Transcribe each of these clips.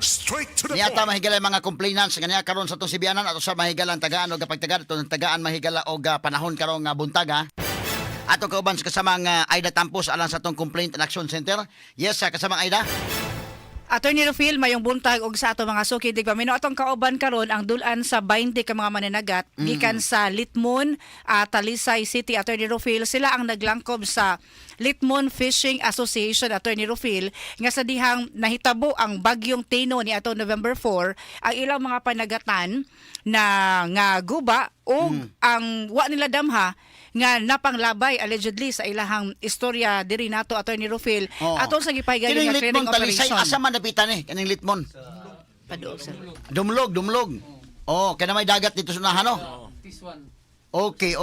Straight to the Niyata point. mahigala mga complainants kaniya karon sa tong Sibianan ato sa mahigalang tagaan o kapag tagaan itong tagaan mahigala og panahon karon nga buntaga. Ato kauban sa kasamang Aida Tampos alang sa tong Complaint and Action Center. Yes, kasamang Aida. Attorney Rufil, mayong buntag og sa ato mga sukidig pamino atong kauban karon ang dulan sa 20 ka mga mananagat gikan sa Litmon, Talisay City. Attorney Rufil, sila ang naglangkob sa Litmon Fishing Association. Attorney Rufil, nga sa dihang nahitabo ang bagyong Tino ni ato November 4, ang ilang mga panagatan na nga guba o ang wa nila damha nga napanglabay allegedly sa ilahang istorya diri nato Attorney Rufil. Oo. Atong sa gipahigayon Kining nga Litmon clearing Talisay operation. asa man napitan kaning Litmon. Paduog sir. Dumlog. Oh, kana may dagat dito sa unahan no? This one. Okay.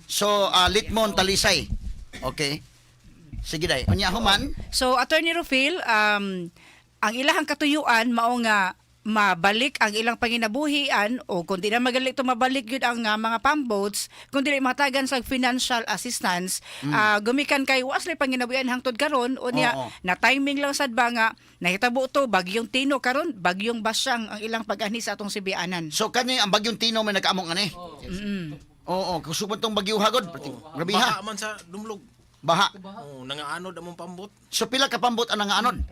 So, Litmon Talisay. Okay. Sige day. Unya human. So Attorney Rufil, ang ilahang katuyuan mao nga mabalik ang ilang panginabuhian o kung di na magalit to mabalik yun ang mga pamboats kung di matagan sa financial assistance gumikan kay wasli panginabuhian hangtod karon o niya Oo. na timing lang sad ba nga nahitabo to bagyong Tino karon bagyong Basyang ang ilang pag-ani sa atong Sibianan. So kani ang bagyong Tino may nag-among ani. Oo, kusubon tong bagyo hagod. Grabe ha. Baha man sa dumlog. Baha. Oh, nangaanod among pambot. So pila ka pambot ang nangaanod?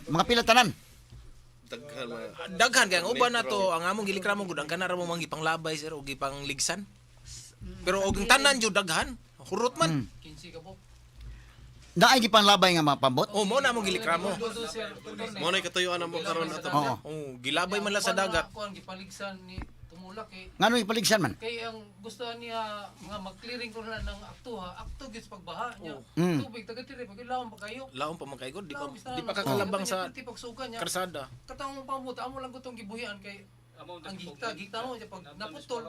Mga pila tanan. Daghan kay ang uban nato ang among gilikramon gud ang kana ra mo mangipanglabay sir og gipangligsan. Pero og ang tanan jud daghan. Hurot man. 15 ka po. Naay gipanglabay nga mga pambot. Oh, mo na among gilikramo. Mo na katuyuan ang mo karon ato. Oo. Oh, gilabay man lang sa dagat. Kuan gipaligsan ni tumulak kay Ngano ipaligsan man? ang gusto niya nga mag-clearing ko na ng akto gid sa pagbaha niya. Mm. Tubig tagatiri pag ilawon pa kayo. Laon pa man kay god, di Laom, pa kakalabang sa pagsukan niya. karsada. Katang pamuta amo lang gutong gibuhian kay ang gita mo pag naputol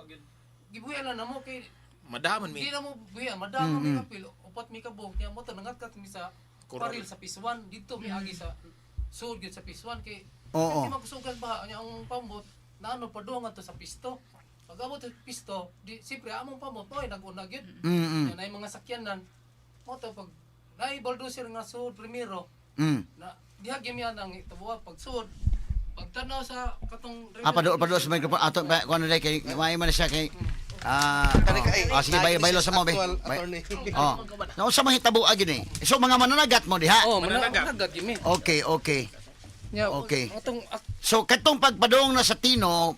gibuhian na namo kay Madaman di mi. na mo buhian madama mi kapil upat mi kabog niya mo to nangatkat mi sa Coral. paril sa piswan dito mi agi sa sud gid sa piswan kay Oo. Hindi magsugal ba niya ang pambot na ano padungan to sa pisto. Pag abot sa pisto, di siyempre among pambot oy nag-unag yun. Mm. Yan ay mga sakyanan. Mo to pag naay bulldozer nga sud primero Mm. na diha gyud ang itabuha pag sud pagtanaw sa katong Pado sa microphone ato ba kuno day kay may man siya kay sige baylo sa mo be. Oh. No sa mahitabo agin eh. So mga mananagat mo diha. Oh, Mananagat. mananagat gyud mi. Okay. Nya Okay. atong So katong pagpadong na sa Tino,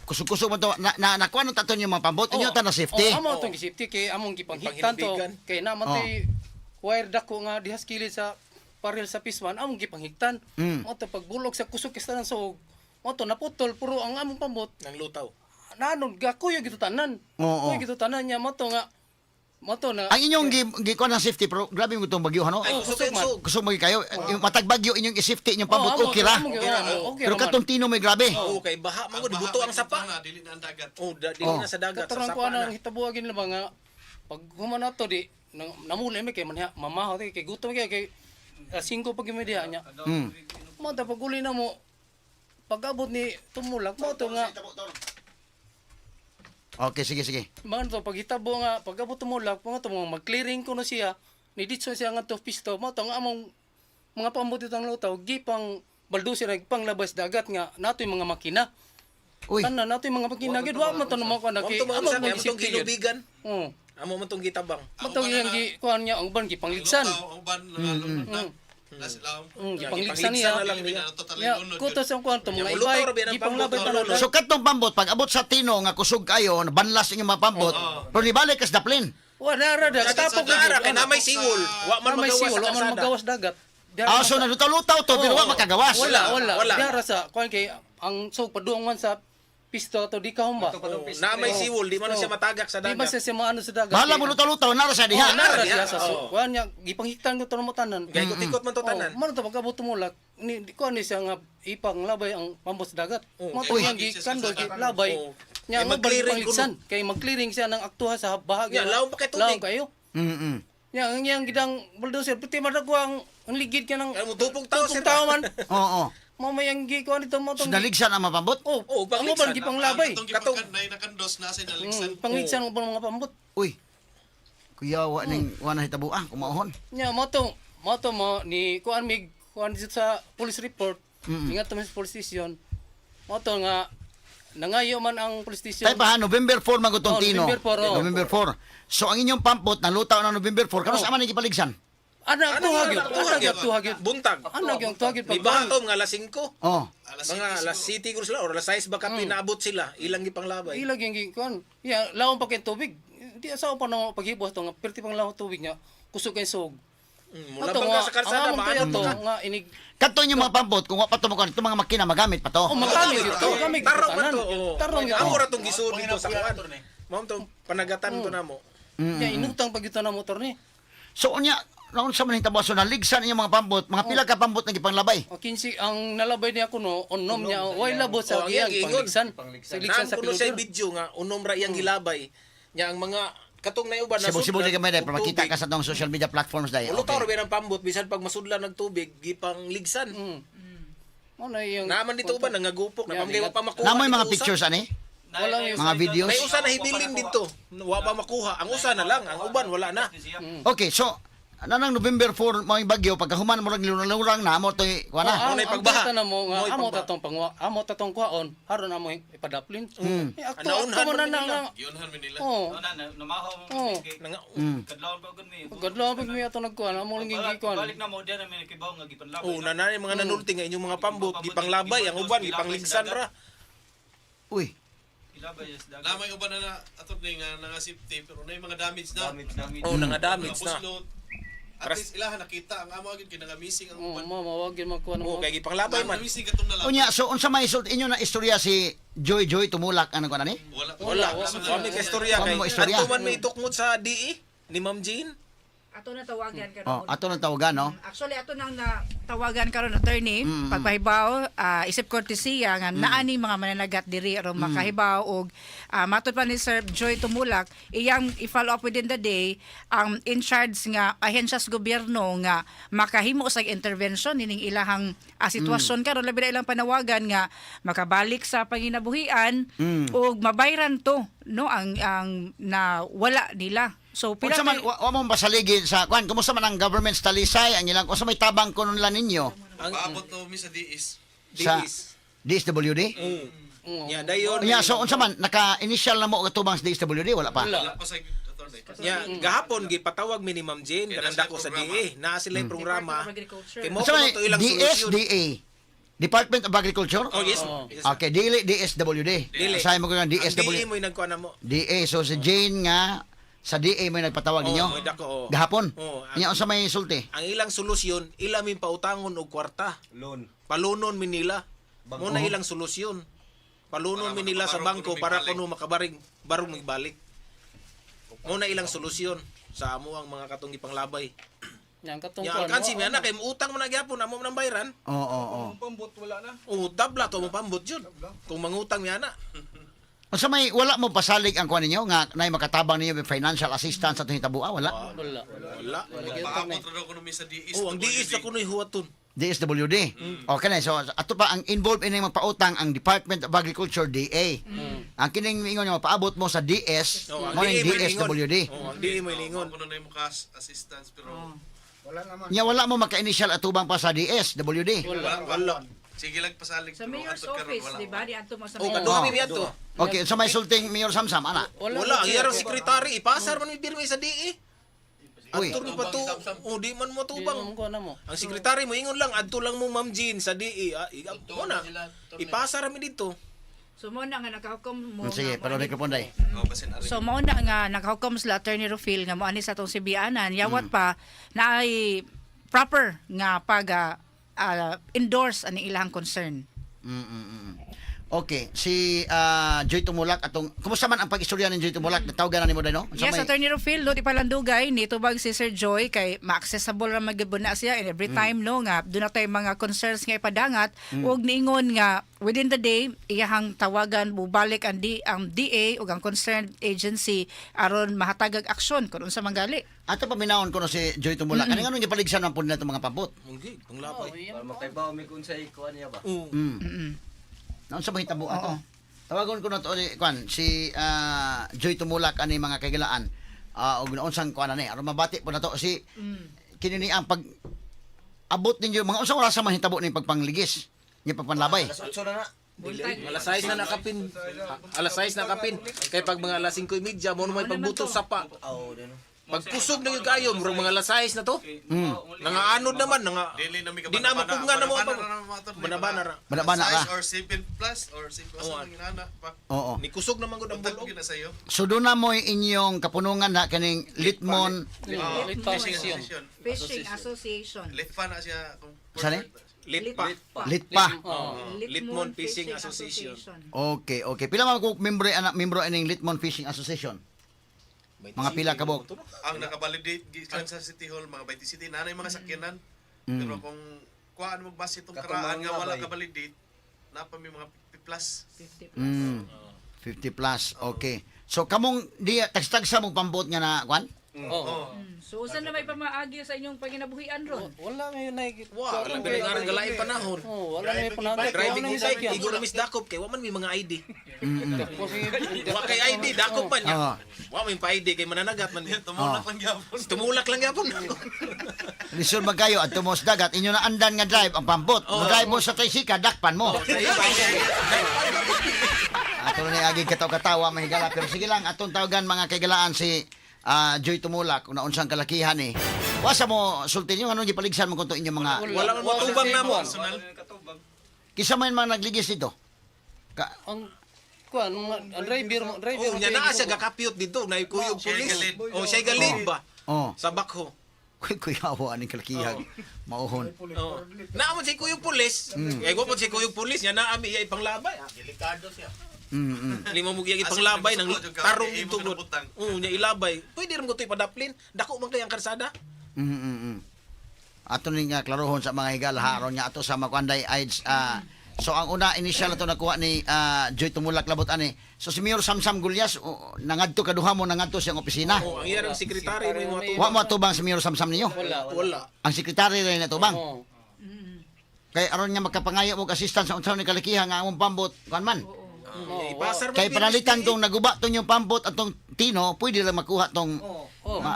kusog-kusog man to nakuha nung taton yung mga pambot inyo ta na safety. Oh, amo tong safety kay among gipanghitan to Panghinabigan. kay naman toy wire dako nga dihas kilid sa paril sa piswan among gipanghitan. Mm. Mo to pagbulog sa kusog kistanan so mo to naputol puro ang among pambot Nang lutaw. nanon gakuyo gito tanan. Oo. Kuyo gito tanan niya mo to nga mo to na Ang inyong gikuha ng safety pero grabe mo itong bagyo ano. Ay, kusog man. Kusog mo kayo. Yung matag bagyo inyong i-safety inyong pambot okay ra. Pero katong Tino may grabe. Oh, kay baha man gud buto ang sapa. Dili na ang dagat. Oh, dili Oh. na sa dagat sa katarang ko sapa ana na. hitabuagin lang mga pag humana to di namuli mi kay manha mamahaw kay gutom kay 5 pag media nya. Mm. Mo ta pag uli na mo pag-abot ni tumulak mo to nga Okay, sige. man to paghitabo nga pag-abot tumulak mo to mga mag-clearing ko na siya ni ditso siya nga to pisto mo to nga among mga pambot itang lutaw gipang balduser pang labas dagat nga nato yung mga makina. Uy. Tanan nato yung mga makina gid wa man to mo ko na Mo kay to mga among sa mga among safety gid. gilubigan. Oh. Amo man tong gitabang. Mato yang gi kuan niya ang ban gipangligsan. Ang ban na nasilaw. Gipangligsan Gipangligsan niya. na lang niya. Ya, kuto sa kuan to mga Ya, mulutaw ibay ra ba yan ang gipanglabay pambot? tanan. So katong pambot pag abot sa Tino nga kusog kayo, banlas inyong mga pambot. Pero nibalik kas daplin. Wa nara da tapok Nara kay namay siwol. Wa man may magawas siwol, sa wa man kalsada. magawas dagat. Ah, so nalutaw-lutaw to pero wa makagawas. Wala. Diara sa kuan kay ang sug paduong man sa pisto to di ka humba. Namay siwol, di man na siya matagak sa Di ba dagat. siya maano sa dagat? Bahala mo lutaw-lutaw nara sa diha. Nara diha. siya sa kuan niya gipanghitan ko to mo tanan. Kay ikot man to tanan. Man to pagabot mo lak ni kuan ni siya nga ipang labay ang pambot sa dagat. Mo to Uy. yang gikando labay. Oh. Nya Kay mo mag-clearing pangligsan kay mag-clearing siya ng aktuha sa bahagi. Ya, laom pa kay tubig. Laom kayo. Mm. Yang gidang bulldozer pati madagwa ang ligid ka ng Kay mo tupong tao tupong sila. tao man. Oo. Mamayang gi ko dito mo So tong naligsan ang mga pambot. oh Oh, ang pangligsan. ban gipanglabay. Itong Katong- gipangkan na nakandos na sa naligsan. Pangligsan mo pa mga pambot. Uy. Kuya wa ning wa na hitabo kumahon. Nya mo to mo ni kuan mig kuan dito sa police report, ingat to sa police station. Mo to nga nangayo man ang police station. Tay pa, November 4 magutong Oh, Tino. November 4, oh. November 4. So ang inyong pampot nalutaw na November 4. Kanos man igipaligsan? Ana tuhagyot. Buntag. Ana gyud tuhagyot Di pag ba nga alas 5? Oh. Mga alas 7 ko sila or alas 6 baka pinaabot sila. Ilang gipanglabay. ilag yung kuan. Ya, lawon pa kay tubig. Di asaw pa na paghibos to nga perti pang lawon tubig nya. Kusog kay sog. Mula bang ka sa kalsada maano to ka? nga inig Kadto inyong mga pampot kung wa pa to mo itong mga makina magamit pa to. magamit ito. Gamit Tarong man to. oh. Tarong yun. Amo ra tong gisud dito sa kuan. Mao tong panagatan to namo. Ya inutang pag ito na motor ni. So unya naon sa man hitabo so naligsan inyong mga pampot, mga pila ka pampot nga gipanglabay. O 15 ang nalabay niya kuno onom niya way labot sa Oh, iyang iyang pangligsan. Pangligsan sa Kuno sa piludor. video nga unom ra iyang gilabay. Nya ang mga katong nayuban na Sibol-sibol di gamay dai para makita ka sa tong social media platforms dai. Ulo taw Okay. ra ang pambot bisan pag masudlan ng tubig gipang ligsan. Mo na yung Naman dito uban nangagupok na Yan, pamgay wa pa makuha. Namoy dito mga usa. pictures ani? wala yung Mga videos? May usa na hibilin dito. Wa pa makuha. Ang usa na lang, ang uban wala na. Okay, so nanang November 4 mo yung bagyo pagkahuman mo lang lurang na mo toy kuana. Ano yung pagbaha? na mo nga Mo'y amo pagbaha. tatong pangwa, amo tatong kwaon, haron amo ipadaplin. Akto Anaunhan mo mo na nila. na. Yunhan mi nila. Oh. Namahaw mo Oh. kay Nanga kadlawon pa gud mi. Gadlaw pag mi ato nagkuan, amo lang gikuan. Balik na mo diyan na may nakibaw nga gipanlabay. Oh, nanay mga nanulti nga inyong mga pambot gipanglabay ang uban gipangligsan ra. Uy, Kilabay sa dagat. Lamay uban na ato ni nga safety pero na mga damage na. Oh, nanga damage Mga na. buslot. At least ilahan nakita ang amo agad kinanga missing ang Oh, uban. mawagin magkuan Oh, mo. kay gipanglabay man. Missing katong nalaman. unya so unsa may isult inyo na istorya si Joy tumulak ano kuana ni? Wala. Wala. Kami ka istorya Wala kay. mo istorya. Adto man may itukmod sa DE ni Ma'am Jean. Ato na tawagan karon. Oh, ato nang tawagan no. Actually ato nang tawagan karon attorney pagpahibaw isip kortesiya nga naa ni mga mananagat diri aron makahibaw og matud pa ni Sir Joy Tumulak iyang i-follow up within the day ang in charge nga ahensya sa gobyerno nga makahimo sa intervention nining ilahang sitwasyon karon labi na ilang panawagan nga makabalik sa panginabuhian ug mabayran to no ang na wala nila. So Unsa man wa mo basaligi sa kwan kumusta man ang government sa Talisay ang ilang unsa may tabang kuno nila ninyo Paabot to mi sa DIS. sa DIS. DSWD? Ya dayon. Unya so unsa man naka-initial na mo katubang sa DSWD wala pa? Wala pa sa attorney. Ya gahapon gipatawag mi ni Ma'am Jean kanang dako sa DE. Naa sila yung programa. Kay mo Unsa kuno may to ilang solusyon. DSDA? Department of Agriculture? Oh yes. Okay, dili DSWD. Dili. Say mo ko nga Ang DE DSWD. mo nagkuan na mo. DA so si Jane nga sa DA mo nagpatawag ninyo. Oh, dako. Oh. Gahapon. Oh, Nya unsa may sulti? Ang ilang solusyon, ila min pautangon og kwarta. Loan. Palunon min nila. Mo na ilang solusyon. Palunon min nila sa bangko para kuno makabaring barong magbalik. Mo na ilang solusyon sa amo ang mga katong gipanglabay. Yang katong Ya kuan. kansi mi ana kay utang mo na gyapon amo nang bayran. Oo. Pambot wala na. Oh, tabla to mo pambot jud. Kung mangutang mi ana. Unsa may wala mo pasalig ang kuan ninyo nga nay makatabang ninyo with financial assistance sa tuwing tabua wala? Wala. Wala. Paabot ra daw kuno mi sa DIS. Oh, ang diis na kuno'y huwaton. DSWD. Okay na so ato pa ang involved in magpautang ang Department of Agriculture DA. Ang kining ingon nga paabot mo sa DS Oh, ang mo DE ning mo DSWD. Oh, ang DE mo iningon. Kuno na yung makas assistance pero Nya wala mo maka-initial atubang pa sa DSWD. Wala. sige lang pasalig Sa pero mayor's ato karon office, wala. di ba? Di ato mo sa Oh, mayor's kaduha Oh. mi ato. Okay, so may sulting Mayor Samsam ana. Wala, ang yarang sekretary ipasar man mi pirmi sa DE. Uy. Adto mi pa to. Oh, di man mo tubang. Ang kuan mo. Ang sekretary mo ingon lang adto lang mo Ma'am Jean sa DE. Mo na. Ipasar mi dito. So mo na nga nakahukom mo. Sige, nga, pero microphone dai. Oh, basin ari. So mao na nga nakahukom sila Attorney Rufil nga mo ani sa tong sibianan yawat pa na ay proper nga pag endorse ani ilang concern. Okay, si Joy Tumulak atong kumusta man ang pag-istorya ni Joy Tumulak? Natawagan na nimo dai no? Unsa Yes, may- Attorney Rufil, do ipalandugay ni tubag si Sir Joy kay ma-accessible ra magibon na siya and every time no nga do na tay mga concerns nga ipadangat ug niingon nga within the day iyahang tawagan bubalik ang DA ug ang concerned agency aron mahatagag aksyon kun unsa manggali. Ato paminawon ko no si Joy Tumulak. Ano nga nung gipaligsan man pud nato mga pabot? Mungkin panglabay. Para makaibaw mi kun sa ikuan niya ba. Oh. Naon sa mahitabo ato? Tawagon ko na to kwan si Joy Tumulak ani mga kagalaan. Og unsang kwan ani aron mabati po nato si kini ni ang abot ninyo mga unsang oras sa mahitabo ning pagpangligis, nya pagpanlabay. Alas 6 na nakapin. Alas 6 na nakapin. Kay pag mga alas 5:30 mo may pagbuto sapa. Pag kusog na yung kayo, murag mga alas 6 na to. Nangaanod naman, Dili na mi Di na mapunga na mo pa. Banabana ra. Banabana ka. Or 7 plus or 5 plus ang ginana pa. Oo. Ni kusog naman gud ang Tag bulog. na sayo. So doon na mo inyong kapunungan na kaning Litmon Association. Fishing Association. Litfa na siya kung Saan Litpa. Litpa. Litmon Fishing Association. Okay, okay. Pila man ko membro ining Litmon Fishing Association? Mga pila ka bok? ang nakabalidate gikan sa City Hall mga 20 city nanay mga sakyanan. Pero kung kuhaan mo base itong karaan nga wala ka validate, napa may mga 50 plus. 50 plus. Okay. So kamong di tagstag sa mong pambot nga na kwan? Oh. So, saan na may pamaagi sa inyong panginabuhian ron? Wala may naik. Wala gani nga galay panahon. Oh, wala may panagay. Driving inside, igo na misdakop kay wa man may mga ID. Wa kay ID dakop pa niya. Wa may pa ID kay mananagat man. Tumulak lang gyapon. Tumulak lang gyapon. Lisod magkayo at tumos dagat inyo na andan nga drive ang pambot. Drive mo sa tricycle dakpan mo. Ato ni agi kataw-katawa mahigala pero sige lang atong tawagan mga kaigalaan si Joy Tumulak kung naunsang kalakihan eh. Wasa mo sultin yung anong gipaligsan mo kung to inyong mga Wala man mo tubang na mo. kisa man mga nagligis dito. Ang kuan ang driver Oh, nya naa siya gakapyot dito na kuyog pulis. Oh, siya galid ba? Oh, Sa bakho. kuyawa aning kalakihan. Mauhon. Oh. Naamon si kuyog pulis. Kay go po si kuyog pulis nya naa mi iyay panglabay. Delikado siya. Lima mo giyang ipanglabay nang tarong ito dito. Oh, nya ilabay. Pwede rin mo to'y padaplin. Dako man kay ang karsada. Ato ni nga klarohon sa mga higala haron nga ato sa Makuanday AIDS. So ang una initial na to nakuha ni Joy Tumulak labot ani. So si Mayor Samsam Gulyas nangadto kaduha mo nangadto siyang opisina. Oh, ang iyang sekretary may mga Wa mo atubang si Mayor Samsam ninyo. wala. Ang sekretary rin natubang. Oh. Kay aron nga magkapangayo og assistant sa unsaon ni kalakihan nga among pambot kan man. Ipasar Kay panalitan tong naguba tong yung pambot at tong tino, pwede lang makuha tong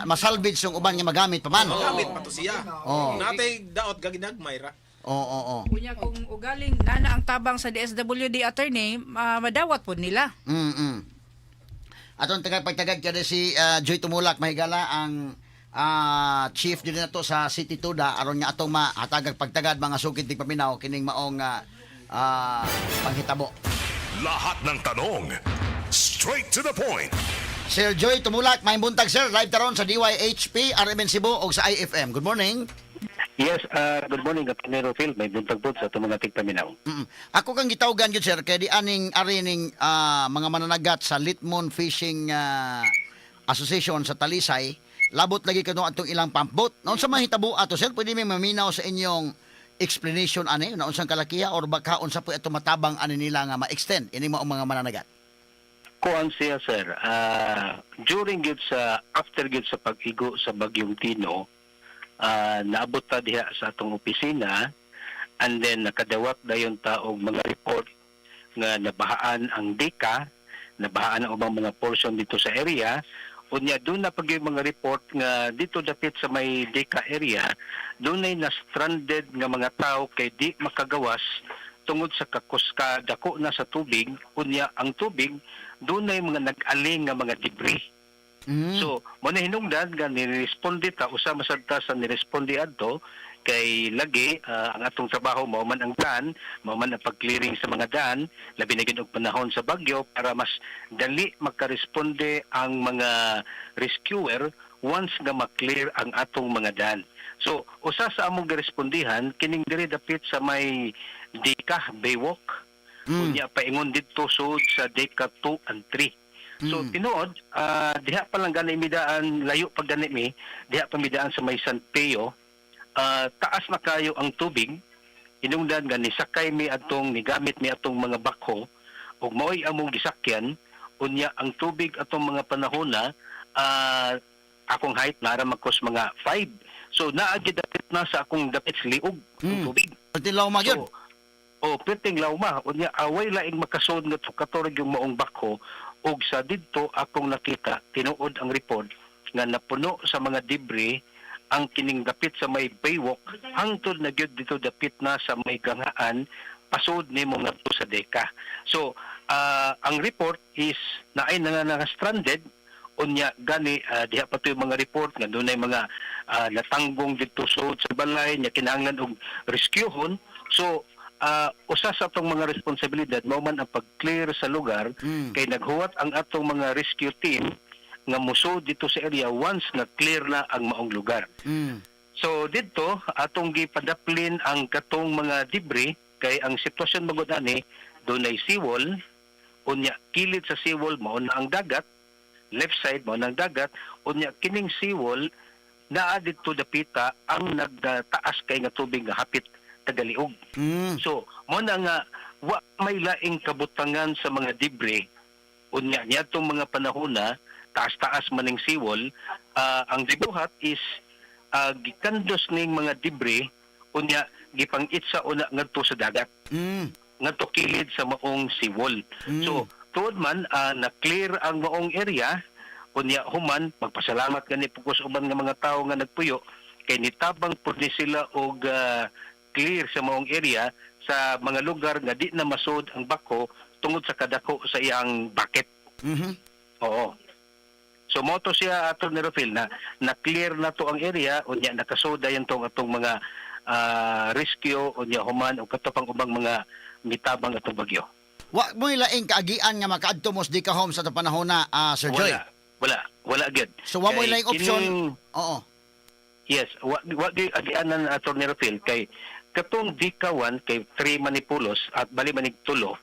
masalvage tong uban nga magamit pa man. gamit pa to siya. Oh. Natay daot gaginagmay ra. Oo. Kunya kung ugaling nana ang tabang sa DSWD attorney, madawat po nila. Atong pagtagad kada si Joy Tumulak mahigala ang chief din nato sa City Tuda aron nga atong mahatagag pagtagad mga sukid tig paminaw kining maong panghitabo. Lahat ng tanong, straight to the point. Sir Joy Tumulak, may buntag sir, live taron sa DYHP, RMN Cebu o sa IFM. Good morning. Yes, good morning, Captain Phil. May buntag po sa itong mga tigpaminaw. Ako kang gitawgan yun, sir, kaya di arining mga mananagat sa Litmon Fishing Association sa Talisay, labot lagi ka atong ilang pampot. Noon sa mahitabo ato, sir, pwede may maminaw sa inyong explanation ani, na unsang kalakiya or baka unsa po ito matabang ani nila nga ma-extend ini mga mananagat. Kuan siya, sir. During yun after yun sa pag-igo sa Bagyong Tino, naabot ta diha sa atong opisina and then nakadawat dayon ta og mga report nga nabahaan ang deka, nabahaan ang ubang mga portion dito sa area. Unya doon na pag yung mga report nga dito dapit sa may deka area, doon ay na-stranded nga mga tao kay di makagawas tungod sa kakuska dako na sa tubig. Unya ang tubig doon ay mga nag-aling nga mga debris. So, mo na hinungdan nga niresponde ta usa masadta sa niresponde adto kay lagi ang atong trabaho mao man ang daan, mao man ang pag-clearing sa mga daan, labi na gid og panahon sa bagyo para mas dali magka-responde ang mga rescuer once nga ma-clear ang atong mga daan. So, usa sa among girespondihan kining diri dapit sa may Deka Baywalk. Unya paingon didto sud sa Deka 2 and 3. So tinuod diha pa lang gani midaan layo pag gani mi, diha pa midaan sa may San Peo. Taas na kayo ang tubig. Hinungdan gani sakay mi atong nigamit mi atong mga bakho ug maoy among gisakyan unya ang tubig atong mga panahona akong height nara magkos mga 5. So naa gid dapit na sa akong dapit liog ang tubig. Patilaw magyud. Perting lawma unya away laing makasud nga katorog yung maong bakho ug sa didto akong nakita tinuod ang report nga napuno sa mga debris ang kining dapit sa may baywalk hangtod na gyud dito dapit na sa may gangaan pasod nimo ngadto sa deka. So ang report is naay nga stranded unya gani diha pa to yung mga report nga dunay mga natanggong dito sud sa balay nya kinahanglan og rescuehon. So usa sa atong mga responsibilidad mao man ang pag-clear sa lugar kay naghuwat ang atong mga rescue team nga musod dito sa area once na clear na ang maong lugar. So dito atong gipadaplin ang katong mga debris kay ang sitwasyon magud ani dunay seawall unya kilid sa seawall mao na ang dagat, left side mao na ang dagat unya kining seawall naa dito dapita ang nagtaas kay nga tubig nga hapit tagaliog. So mao na nga wa may laing kabutangan sa mga debris unya niadtong mga panahona taas-taas maning seawall, ang gibuhat is gikandos ning mga debris unya gipang-itsa una ngadto sa dagat. Ngadto kilid sa maong seawall. So tuod man na-clear ang maong area unya human magpasalamat gani pugos uban nga mga tawo nga nagpuyo kay nitabang pud ni sila og clear sa maong area sa mga lugar nga di na masud ang bako tungod sa kadako sa iyang bucket. Oo. So moto siya ato ni Rufil na clear na to ang area unya nakasoda yan tong atong mga rescue unya human o katapang ubang mga mitabang atong bagyo. Wa mo laing kaagian nga makaadto mo sa Dika Homes sa panahon na Sir Joy. Wala gid. So wa mo laing option. Oo. Yes, wa di agianan ato ni Rufil kay katong Dika 1 kay 3 manipulos at bali manig tulo.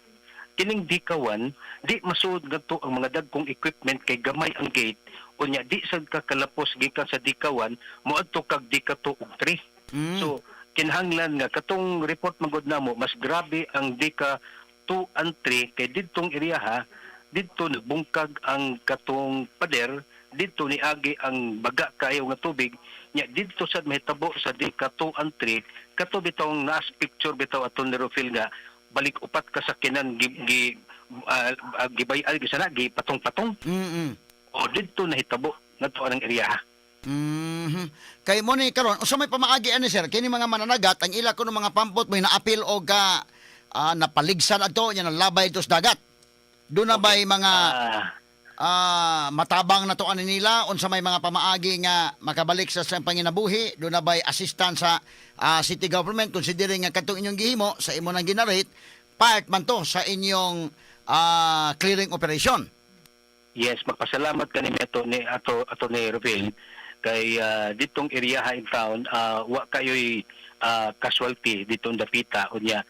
Kining Dika 1 di masud gadto ang mga dagkong equipment kay gamay ang gate unya di sad ka kalapos gikan sa Dika 1 moadto kag Dika 2 ug 3. So kinahanglan nga katong report magud namo mas grabe ang Dika 2 and 3 kay didtong area didto nagbungkag ang katong pader didto niagi ang baga kayo nga tubig nya didto sad mahitabo sa Dika 2 and 3 kato bitong nas picture bitaw aton ni Rufil nga balik upat ka sa kinan gibay al gisana gi patong-patong. O didto nahitabo ngadto anang area. Kay mo ni karon usa may pamaagi ani sir kini mga mananagat ang ila kuno mga pampot may naapil og napaligsan adto nya nalabay ito sa dagat. Doon na ba'y mga matabang na to ani nila unsa may mga pamaagi nga makabalik sa panginabuhi doon na ba'y assistance sa city government considering nga katong inyong gihimo sa imo nang ginarate part man to sa inyong clearing operation. Yes, magpasalamat kani ato ni Rufil kay ditong area in town wa kayoy casualty ditong dapita unya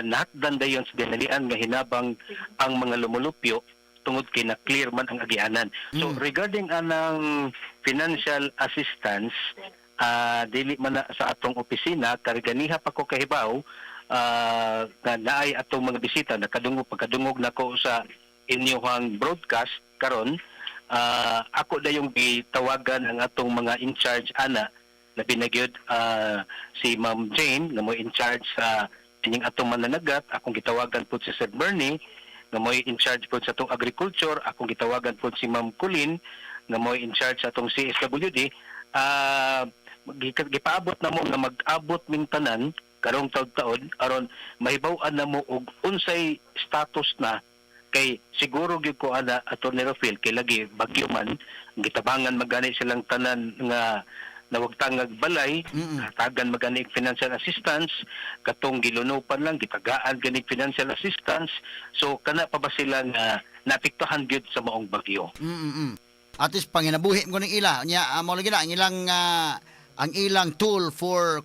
nahatdan dayon sa dinalian nga hinabang ang mga lumulupyo tungod kay na clear man ang agianan. So regarding anang financial assistance dili man na sa atong opisina karganiha pa ko kahibaw nga naay atong mga bisita pagkadungog nako sa inyong broadcast karon ako dayong gitawagan ang atong mga in charge ana na binagyod si Ma'am Jane nga mo in charge sa ining atong mananagat akong gitawagan pud si Sir Bernie nga mo in charge pud sa atong agriculture akong gitawagan pud si Ma'am Colleen nga mo in charge sa atong CSWD gipaabot na mo nga mag-abot ming tanan karong taud-taon aron mahibaw-an na mo og unsay status na kay siguro gyud ko ana ato ni Rufil kay lagi bagyo man gitabangan magani silang tanan nga nawagtangag balay tagan magani financial assistance katong gilunupan lang gitagaan gani financial assistance so kana pa ba sila nga naapektuhan gyud sa maong bagyo. At least panginabuhi mo ning ila nya mo lagi na ang ilang tool for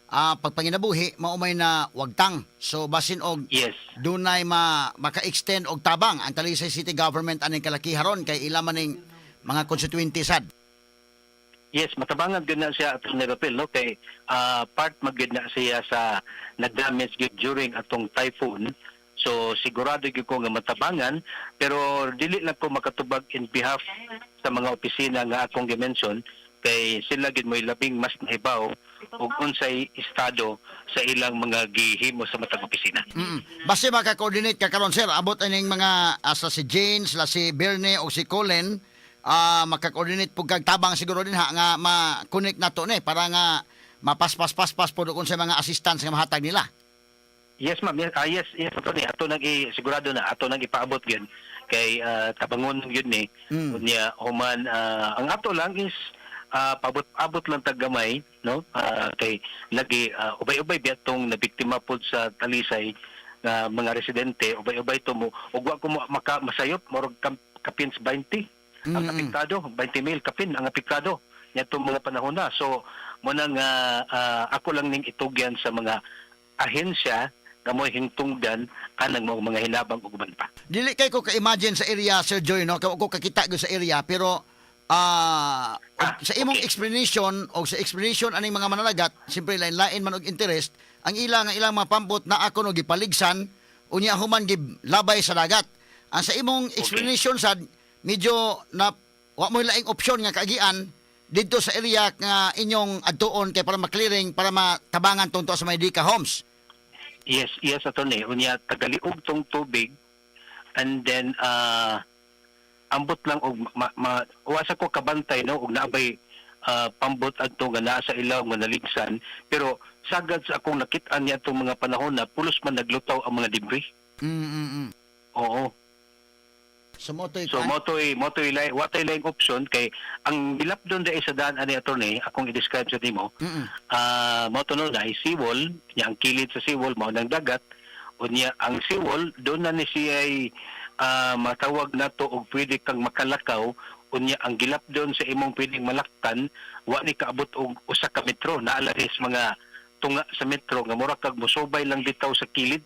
pagpanginabuhi maumay na wagtang. So basin og dunay maka-extend og tabang ang Talisay City Government aning kalakiharon kay ila maning mga constituente sad. Yes, matabangan gyud na siya atong Nerapil no kay part magyud na siya sa nag-damage gyud during atong typhoon. So sigurado gyud ko nga matabangan pero dili lang ko makatubag in behalf sa mga opisina nga akong gi-mention kay sila gid mo'y labing mas nahibaw ug unsay estado sa ilang mga gihimo sa matag opisina. Basta maka-coordinate ka karon sir abot aning mga sa si Jane, si Bernie o si Colin maka-coordinate pug kag tabang siguro din ha nga ma-connect nato ni para nga mapaspas-paspas po doon sa mga assistance nga mahatag nila. Yes, ma'am. Yes, ato ni ato nang sigurado na ato nang ipaabot gyud kay tabangon gyud ni unya human ang ato lang is paabot lang tagamay no kay lagi ubay-ubay biatong nabiktima pod sa Talisay nga mga residente ubay-ubay to mo ug wa ko masayop morog kapins 20 ang apektado 20,000 kapin ang apektado nitong mga panahon na. So mo nang ako lang ning itugyan sa mga ahensya nga mo'y hingtungdan kanang mga hinabang ug uban pa. Dili kay ko ka-imagine sa area, Sir Joy, no? Ko kakita ko sa area, pero sa imong okay. explanation o sa explanation aning mga mananagat, siyempre lain-lain man og interest, ang ilang mga pampot na ako no gipaligsan unya human giblabay sa dagat. Ang sa imong explanation sad medyo na wa mo laing opsyon nga kaagian didto sa area nga inyong adtuon kay para ma-clearing para matabangan tunto sa Maydika homes. Yes, attorney. Unya tagaliog tong tubig and then ambot lang og wasa ko kabantay no og naabay pambot adto nga naa sa ilaw nga naligsan pero sagad sa akong nakit-an niya tong mga panahon na pulos man naglutaw ang mga debris. Oo. So motoy watay laing option kay ang gilapdon dai sa daan ani attorney akong i-describe sa nimo. Moto no na seawall, nya ang kilid sa seawall mao nang dagat unya ang seawall doon na ni siya matawag nato og pwede kang makalakaw unya ang gilapdon sa imong pwedeng malaktan wa ni kaabot og usa ka metro naala is mga tunga sa metro nga mura kag mosubay lang bitaw sa kilid.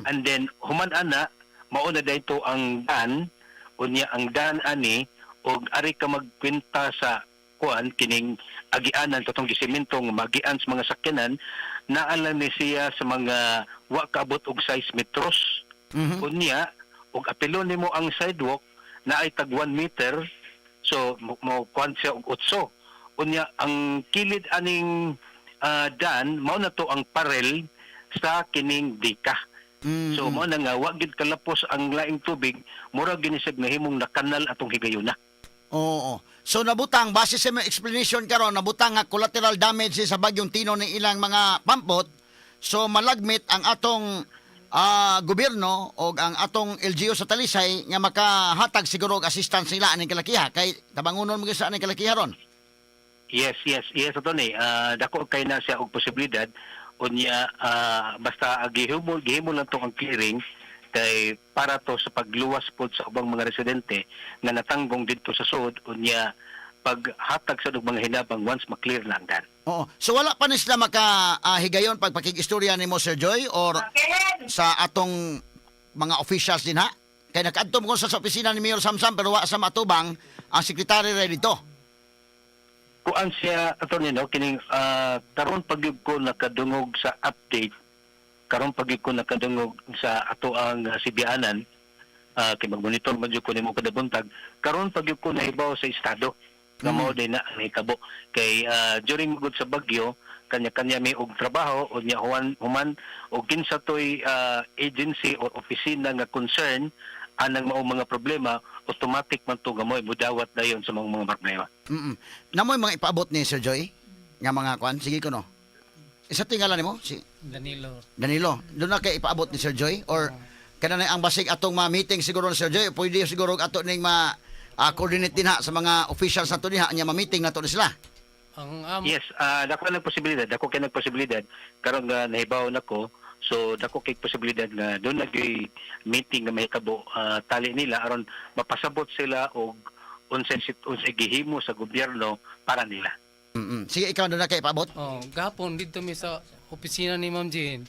And then human ana mao na dayto ang daan unya ang daan ani og ari ka magkwenta sa kuan kining agianan katong gisemento nga magian sa mga sakyanan naala ni siya sa mga wa kaabot og 6 metros. Unya og apelon nimo ang sidewalk na ay tag 1 meter so mo kuan siya og 8. Unya ang kilid aning daan mao na to ang parel sa kining dika. So mo na nga wa gid kalapos ang laing tubig mura ginisag nga himong nakanal atong higayuna. Oo. So nabutang base sa mga explanation karon nabutang nga collateral damage sa bagyong Tino ng ilang mga pampot. So malagmit ang atong gobyerno o ang atong LGU sa Talisay nga makahatag siguro og assistance nila aning kalakiha kay tabangunon mo sa aning kalakiha ron. Yes ato ni dako kay na siya og posibilidad unya basta gihimo lang tong ang clearing kay para to sa pagluwas pod sa ubang mga residente nga natanggong didto sa sud unya paghatag sa mga hinabang once ma-clear na ang daan. Oo. So wala pa ni sila makahigayon pag pakikistorya nimo Sir Joy or sa atong mga officials din ha? Kay nakaadto mo sa opisina ni Mayor Samsam pero wa sa matubang ang sekretary ray dito. Kuan siya attorney no kining karon pagyud ko nakadungog sa update karon pagyud ko nakadungog sa ato ang sibianan kay magmonitor man jud ko nimo kada buntag karon pagyud ko nahibaw sa estado nga mao din na nahitabo kay during gud sa bagyo kanya-kanya may og trabaho unya human og kinsa toy agency or opisina nga concern anang mao mga problema automatic man to gamoy budawat dayon sa mga problema. Namoy mga ipaabot ni Sir Joy nga mga kwan sige ko no. Isa tingalan nimo si Danilo. Doon na kay ipaabot ni Sir Joy or kana na ang basig atong ma-meeting siguro ni Sir Joy pwede siguro ato ning coordinate din ha sa mga officials nato diha nya ma-meeting nato ni sila. Yes, dako kay nagposibilidad karon nga nahibaw nako. So dako kay posibilidad nga doon nag-meeting nga mahitabo tali nila aron mapasabot sila og unsay gihimo sa gobyerno para nila. Sige ikaw doon na kay ipaabot. Gapon dito mi sa opisina ni Ma'am Jean.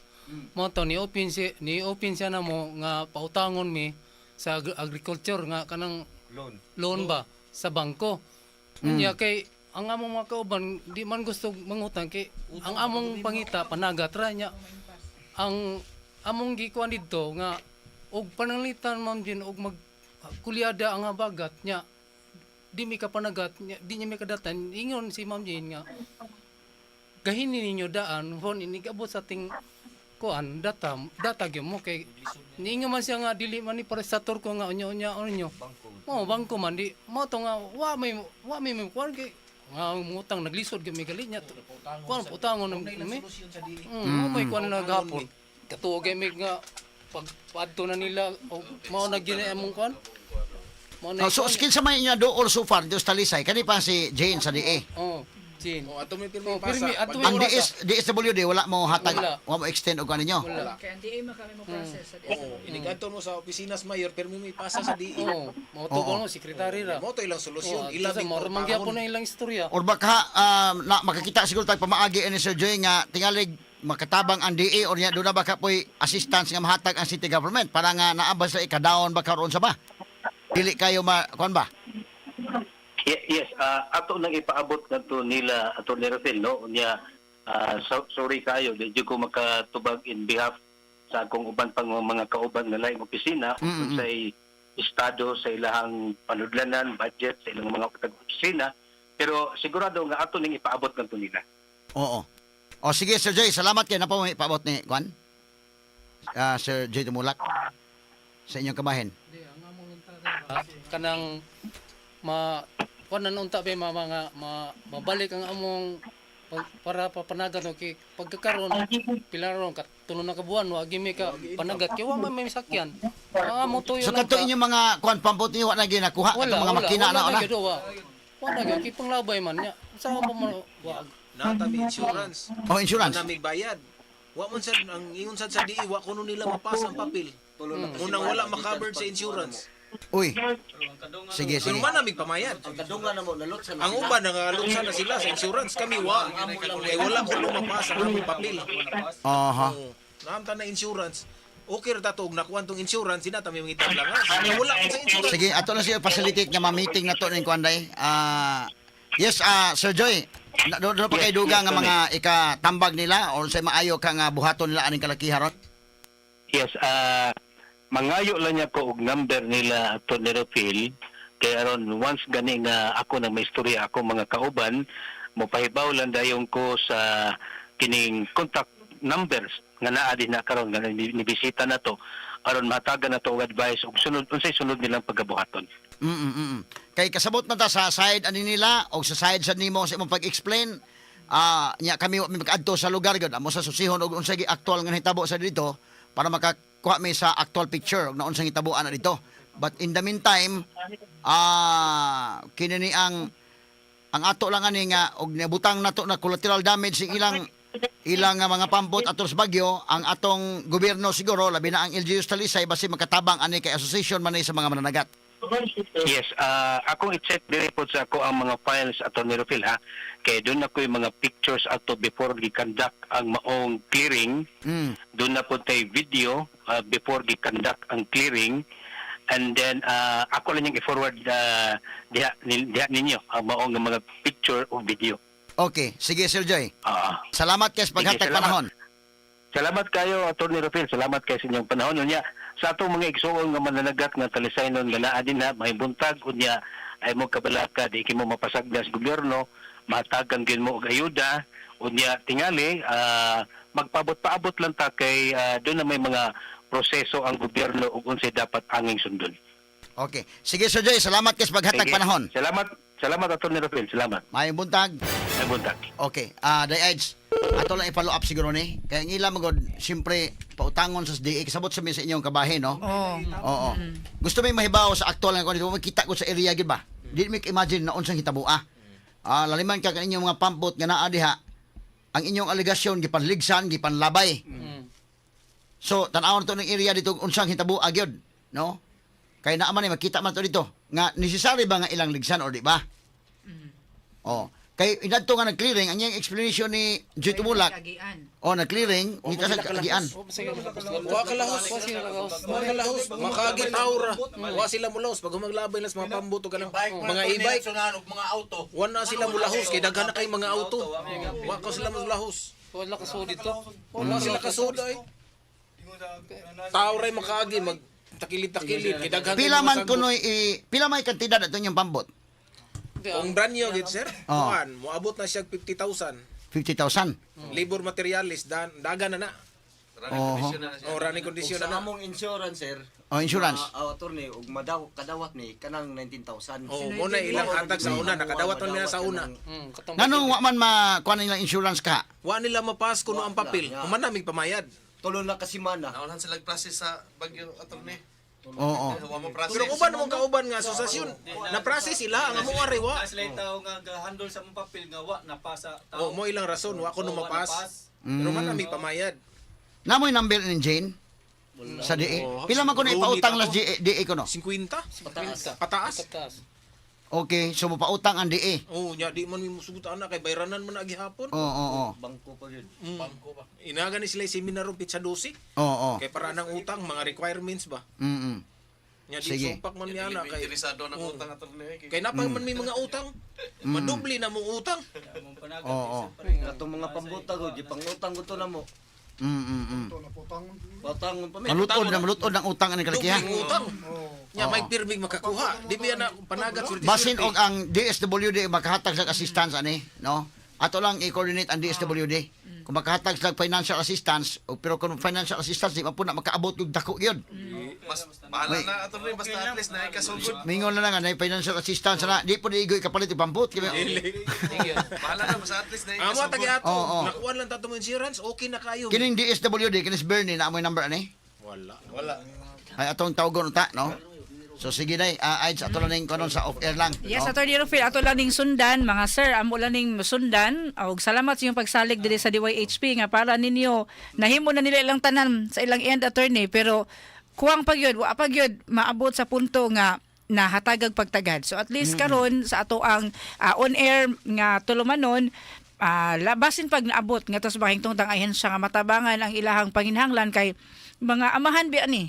Mo to ni open siya na mo nga pautangon mi sa agriculture nga kanang loan ba sa bangko. Unya kay ang among mga kauban di man gusto mangutang kay ang among pangita panagat ra nya ang among gikuan didto nga og pananglitan Ma'am Jean og magkulyada ang habagat nya di mi ka panagat nya di niya mi kadatan ingon si Ma'am Jean nga gahini ninyo daan hon inigabot sa ting kuan data gyud mo kay niingon man siya nga dili man ni para sa ko nga onyo bangko man di mo to nga wa may kuan kay nga mutang naglisod gyud may galit niya. Kuan putangon mi. May kuan na gapon. Katuo kay may nga pagpadto na nila o mao na gyud among kuan. So skill sa may niya dool so far dos talisay kani pa si Jane sa DA. Jin. ato may pirmi Pirmi, pasa. ato Ang may DSWD wala mo hatag, Wala. wala mo extend og kaninyo. Wala. Kaya hindi kami mo process sa Oo, inigadto mo sa opisines mayor pirmi may pasa sa DE. Mo to ko sekretary ra. Mo to ilang solusyon, Ila ilang mo mangyapon na ilang istorya. Or baka na makakita siguro tag pamaagi ni Sir Joy nga tingalig makatabang ang DA or nya do na baka poy assistance nga mahatag ang city government para nga naabas sa ikadaon ba karon sa ba. Dili kayo kuan ba? Yes, ato nang ipaabot ngadto nila ato ni Rafael no unya sorry kayo di ko makatubag in behalf sa akong uban pang mga kauban nga laing opisina sa estado sa ilahang panudlanan, budget sa ilang mga opisina, pero sigurado nga ato ning ipaabot ngadto nila. Oo. O sige Sir Joy, salamat kay napa mo ipaabot ni kuan. Sir Joy Tumulak sa inyong kabahin. Kanang kuan na unta ba mga mabalik ang among para papanagat no kay pagkakaron pila ron tulo na ka buwan wa gimi ka panagat kay wa may sakyan mo tuyo So kadto inyong mga kuan pampot niyo wa na ginakuha ato mga makina na ona. Wala gyud kay panglabay man nya sa mo wa natami insurance. O insurance. Namig bayad. Wa man sad ang ingon sad sa DE wa kuno nila mapasa ang papel. Unang wala ma-covered sa insurance. Uy. Sige, Pero sige. man namig pamayad. Ang uban nangalutsa na sila sa insurance kami wa. Kay wala kuno mapasa ang among papel. Aha. Naamta na insurance. Okay ra tatog nakuan tong insurance sinata may mga tablangan. Wala man sa insurance. Sige, ato na siya facilitate nga ma-meeting na to ning kuan day. Yes, Sir Joy. Doon pa kay duga nga mga ikatambag nila or sa maayo ka nga buhaton nila aning kalakiharot. Yes, mangayo lang niya ko og number nila ato ni Rafael kay aron once gani nga ako na may istorya ako mga kauban mo pahibaw lang dayon ko sa kining contact numbers nga naa din na karon nga nibisita na to aron matagan na to og advice og sunod unsay sunod nilang pagabuhaton. Kay kasabot man ta sa side ani nila o sa side sa nimo sa imong pag-explain nya kami wa mi magadto sa lugar gud amo sa susihon og unsay actual nga hitabo sa dito para makakuha mi sa actual picture og unsay hitaboan na dito. But in the meantime kini ni ang ato lang ani nga og nabutang nato na collateral damage sing ilang mga pampot atos bagyo ang atong gobyerno siguro labi na ang LGUs Talisay basi makatabang ani kay association man sa mga mananagat. Yes, akong i-check diri po sa ako ang mga files ato ni Rafael ha. Kay doon na ko yung mga pictures ato before gi-conduct ang maong clearing. Doon na po tayo video before gi-conduct ang clearing. And then ako lang yung i-forward diha ninyo ang maong mga picture o video. Okay, sige Sir Joy. Salamat kay sa paghatag salamat. panahon. Salamat kayo, Atty. Rafael. Salamat kayo sa inyong panahon. Unya, sa atong mga igsuon nga mananagat nga talisaynon nga naa din na may buntag unya ay mo kabalaka di kimo mapasagda sa gobyerno, matagan gyud mo og ayuda unya tingali magpaabot-paabot lang ta kay doon na may mga proseso ang gobyerno ug unsay dapat anging sundon. Okay. Sige Sir Joy, salamat kay sa paghatag Sige. panahon. Salamat Atty. Rafael. Salamat. Mayong buntag. May buntag. Okay. Day-Edge, ato lang i-follow up siguro ni. Kaya ang ilang magod, siyempre, pautangon sa DA, kasabot sa sa inyong kabahin, no? Oo. Gusto may mahibaw sa aktual nga kung dito, makita ko sa area, gid ba? Di mo imagine na unsang hitabua. Laliman ka kaninyong mga pampot nga naa diha, ang inyong aligasyon, gipanligsan, gipanlabay. So, tanawon to ng area dito, unsang hitabua, gyud, no? Kaya naaman ni makita man to dito, nga necessary ba nga ilang ligsan o di ba? Kay inadto nga nag-clearing, ang iyang explanation ni Joy Tumulak. Nag-clearing, ngita sa kagian. Wa kalahos. Makagi taura. Wa sila mulahos pag maglabay lang sa mga pambuto kanang mga e-bike, mga auto. wa na sila mulahos kay daghan na kay mga auto. Wa ko sila mulahos. Wala ka sud dito. Wala sila kasud ay. Tauray makagi mag takilid-takilid kay daghan Pila man kunoy pila may kantidad ato inyong pambot? Kung brand new gid sir, moabot na siya 50,000. 50,000. Labor materialis dagan na na. Running Oho. condition na siya. Oh, running condition Sa na. among insurance, sir. Oh, insurance. Attorney, ug kadawat ni kanang 19,000. Oh, mo na ilang hatag sa una, nakadawat man nila sa una. Katong Nganong wa man makuha nilang insurance ka? Wa nila mapas kuno ang papel. Wala. Humanamig pamayad. Tulo na kasi mana. Naunhan sila process sa Bagyo attorney. Oo. Wa mo process. Pero uban mo kauban nga asosasyon, na process sila ang amo ari wa. Sila tao nga handle sa mong papel nga wa napasa Oh, mo ilang rason wa kuno mapas. Pero manamig pamayad. Namoy number ni Jane sa DE. Oo. Pila man ko na ipautang las DE ko no? 50? pataas. Pataas? Pataas. Okay, so mapautang ang DE. Oh, nya di man mi musugot ana kay bayranan man agi hapon. Oo. bangko pa yun. Bangko ba? Inaga ni sila seminar pizza dosi. Oo. Kay para nang utang mga requirements ba. Mm. Nya di Sige. sumpak man niya na kay Interesado na utang attorney. kay napay man may mga utang. Madubli na mong utang. Oo. Katong mga pambutang ho, di pangutang ko to na mo. Patangon pa mi. Malutod ng utang ang kalakihan. Dubling utang. Nya may pirming makakuha. Di biya na panagat surti. Basin og ang DSWD makahatag sa assistance ani, no? Ato lang i-coordinate ang DSWD. Kung makahatag sa financial assistance, pero kung financial assistance di pa po na makaabot og dako gyud. Mas bahala na attorney basta at least na ikasugod. Mingon na lang na financial assistance na di po igoy kapalit og pambut. Bahala na basta at least na Amo ikasugod. tagi ato. Oo. Nakuha lang tato mo insurance, okay na kayo. Kining DSWD kinis Bernie na amoy number ani. Wala. Ay atong tawgon ta, no? So sige day, aids ato lang ning kanon sa off air lang. Yes, no? Attorney Rufil, ato lang ning sundan, mga sir, amo lang ning sundan. Og salamat sa inyong pagsalig diri sa DYHP nga para ninyo nahimo na nila ilang tanan sa ilang end attorney, pero kuwang pagyud, wa pagyud maabot sa punto nga nahatagag pagtagad. So at least karon sa ato ang on air nga tulumanon, labasin pag naabot nga to sa bahing tungtang ahensya nga matabangan ang ilahang panginhanglan kay mga amahan bi ani.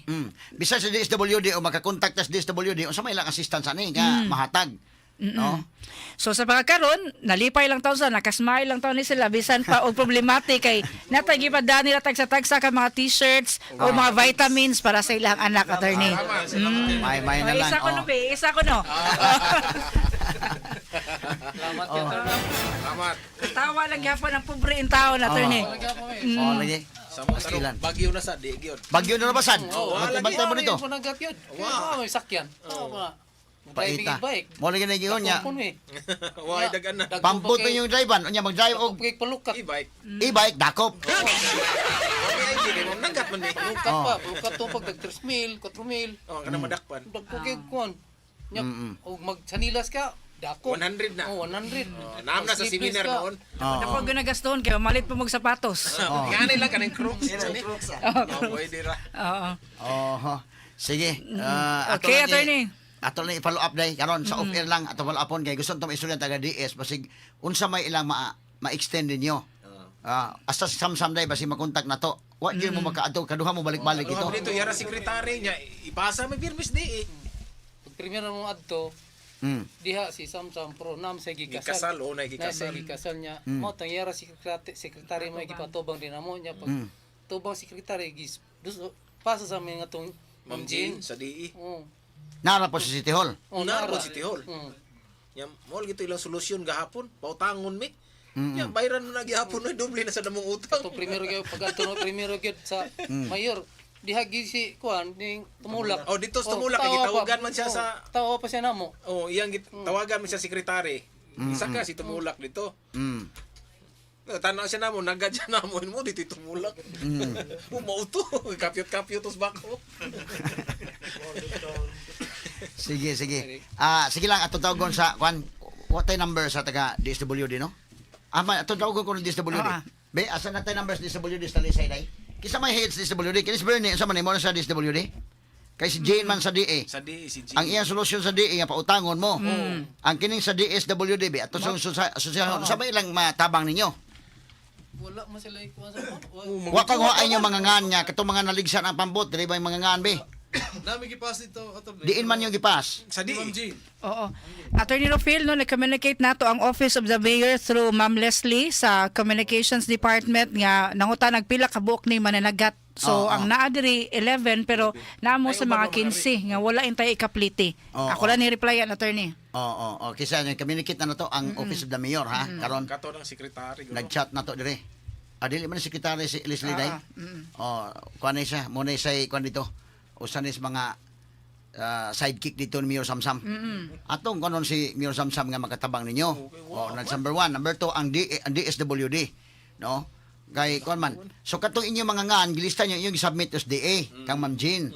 Bisa sa DSWD o makakontak sa DSWD unsa may ilang assistance ani nga mahatag. No? So sa pagkakaroon, nalipay lang taon sa, nakasmile lang taon ni sila, bisan pa og problematic kay natagi pa dani nila tagsa-tagsa ka mga t-shirts o mga vitamins para sa ilang anak, attorney. May na lang. Isa ko no, oh. be, isa ko no. Salamat ya attorney. Salamat. Tawa lang gyapon ang pobre in tao na, attorney. Oh, lagi. Sa mga Pastilan. bagyo na sa digyon. Bagyo na nabasan. wala Bantay mo nito. Panagat yun. Wow, may sakyan. Paita. Bike. Mo lagi na giyon nya. Why dagan na. Pamput mo yung drive unya mag-drive og Pagkik palukat. E-bike. e-bike dakop. Okay, ID kay mo nagat man ni. Palukat pa. Palukat to pag 3 mil, 4 mil. Oh, kana madakpan. Pagkik kuan. Nya, og magsanilas ka, dako. 100 na. Oh, 100. Naam na sa seminar noon. Ako ginagaston kay malit pa mag sapatos. Ngani lang kanang crooks. Oh, pwede ra. Oo. Oho. Sige. Okay, attorney. Ato lang i-follow up day karon sa off air lang ato follow upon kay gusto tong istorya taga DS basig unsa may ilang ma-extend ninyo. Hasta samsam day basi makontak na to. Wa gyud mo makaadto kaduha mo balik-balik Ito ito. dito yara sekretary niya ipasa may permis di. Pag primero mo adto, Mm. diha si Samsam Pro nam sa gikasal. Gikasal o na Na sa gikasal. gikasal niya. Mo tangyara si sekretary mo gipatubang din amo niya pag tubang sekretary gis pasa sa mga tong Ma'am Jean sa DE. Oh. Nara po sa City Hall. Naroon City Hall. Nya mo gito ilang solusyon gahapon, pautangon mi. Nya bayran na gihapon na doble na sa damong utang. To primero gyud pag adto no primero gyud sa mayor diha gi si kuan ning tumulak. Oh, dito sa tumulak, gitawagan man siya sa- tawo pa siya namo. Oh, iyang tawagan mi sa sekretary. Isa ka si tumulak dito. Mm. Tanaw siya namo, nagad siya namo mo dito tumulak. Mauto, kapyot-kapyot tos bako. Sige. Sige lang ato tawgon sa kwan what tay number sa taga DSWD no? Ato tawgon ko ng DSWD. Be asa na tay numbers DSWD sa lisay day? Kisa may heads DSWD, kinis Bernie sa man mo na sa DSWD? Kay si Jane man sa DA. Sa DE si G. Ang iyang solusyon sa DA nga pautangon mo. Ang kining sa DSWD be ato sa asosasyon sa may ilang matabang ninyo. Wala man sila ikuan sa Wa pang huaay nyo mga ngan niya katong mga naligsan ang pambot, dili ba yung mga ngan be? Nami gipas dito attorney. Diin man yung gipas. Sa DE. Ma'am Jean. Oo. Attorney Rufil, no, nag-communicate nato ang Office of the Mayor through Ma'am Leslie sa Communications Department nga nanguta nagpila ka buok ni mananagat. So, ang naa diri 11 pero naamo sa mga 15 nga wala intay ikapliti. Ako lang ni-replyan, attorney. Oo. Kisa communicate na to ang Office of the Mayor ha. Karon Kato ng sekretary. nag-chat na to dire. Adili man sekretary si Leslie Day. Oh, kuan siya, mo na say kuan dito. Usa ni sa mga sidekick dito ni Mayor Samsam. Atong kanon si Mayor Samsam nga makatabang ninyo. Oh, that's number 1. Number 2 ang DSWD, no? Kay kuan man. So katong inyo mga ngan gilista niyo yung submit sa DA kang Ma'am Jean.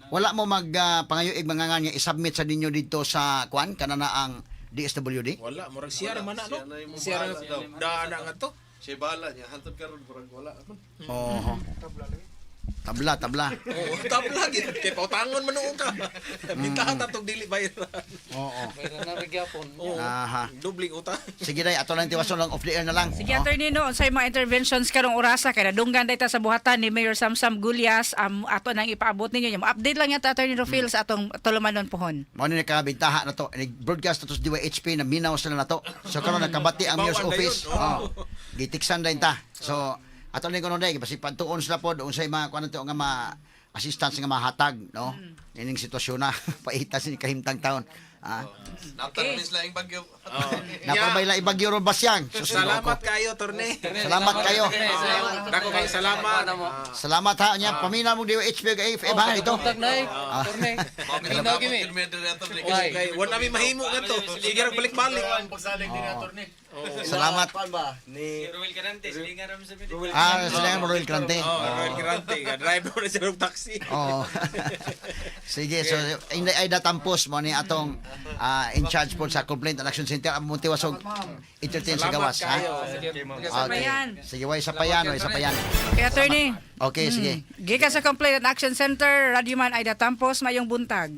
Wala mo mag pangayuig mga ngan nga i-submit sa ninyo dito sa kuan kanana ang DSWD. Wala, murag siya ra man na, no? Siya na yung Siya ra bahala daw. daan nga to. Siya bala niya, hantod karon murag wala. Oo. Tabla. Oo, tabla gid kay pautangon man noon ka. Bintahan ta tong dili bayaran. Oo. Mayroon na magyapon. Oo. Aha. Dobling utang. Sige day, ato lang tiwason lang off the air na lang. Sige, attorney no, unsay mga interventions karong orasa kay nadunggan dayta sa buhatan ni Mayor Samsam Gulyas ato nang ipaabot ninyo. Update lang yata attorney Rofil sa atong tulumanon pohon. Mao ni nakabintaha na to. Broadcast to sa DYHP na minaw sila na to. So karon nakabati ang mayor's Bawal na office. yun, oo. Gitiksan dayon ta. So ato ni kuno day basi pagtuon sila pod unsay mga kuan to nga assistance nga mahatag, no? Ining sitwasyon na paita si kahimtang taon. Natamis lang yung bagyo. Napabay la ibagyo ron basyang. Salamat kayo, Torne. Salamat kayo. Dako kayo salamat. Salamat ha nya pamina mo DYHP kay FM ha ito. Tag na Torne. Minaw gimi. Kay wala mi mahimo nga to. Sige ra balik-balik. Salamat. Ni Sila nga Royal Crante. Royal Kirante, driver na siya ng taxi. Oo. Sige, so ay datampos mo ni atong in charge po sa Complaint and Action Center ang Muntiwasog entertain sa gawas ha. Sapayan. Sige, way sapayan. Kay attorney. Okay, sige. Gikan sa Complaint and Action Center, Radyoman Aida Tampos, mayong buntag.